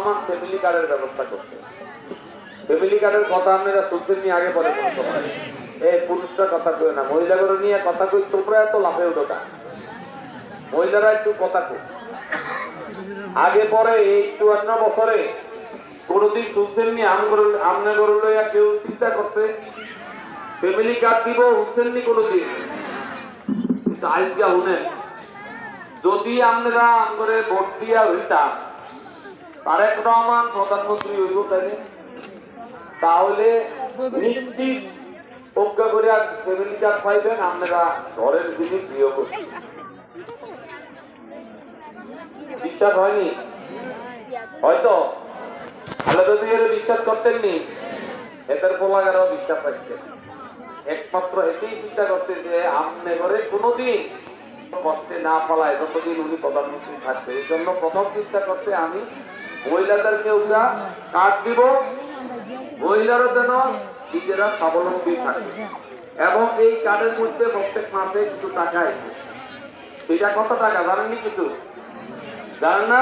Rahman family কার্ডের ব্যবস্থা করছে। ফ্যামিলি কার্ডের কথা আপনারা শুনছেন নি আগে পরে এই পুরুষটার কথা কই না, মহিলাগুলো নিয়ে কথা কই, তোমরা এত লাফে উঠো না, মহিলারা একটু কথা কই। আগে পরে এই 54 বছরে কোনদিন শুনছেন নি আমনে গরু লইয়া কেউ চিন্তা করছে ফ্যামিলি কার্ড দিব, শুনছেন নি কোনদিন? আজকে শুনেন, যদি আপনারা আমরে ভোট দিয়া হইতাম তারেক রহমান প্রধানমন্ত্রী হইব তাহলে নিশ্চিত প্রজ্ঞা করে ফ্যামিলি কার্ড পাইবেন, আপনারা ঘরের জিনিস গৃহ করছেন। বিশ্বাস হয়নি? হয়তো খালেদা জিয়ার বিশ্বাস করতেননি, এদের পোলাগারও বিশ্বাস রাখতেন। একমাত্র এটাই চিন্তা করতেন যে আমনে ঘরে কোনোদিন কষ্টে না পালায় যতদিন উনি প্রধানমন্ত্রী থাকবে। এই জন্য প্রথম চিন্তা করতে আমি মহিলাদেরকে ওটা কার্ড দিব, মহিলারা যেন নিজেরা স্বাবলম্বী থাকে, এবং এই কার্ডের মধ্যে প্রত্যেক মাসে কিছু টাকা আছে। সেটা কত টাকা জানেননি? কিছু জানেন না?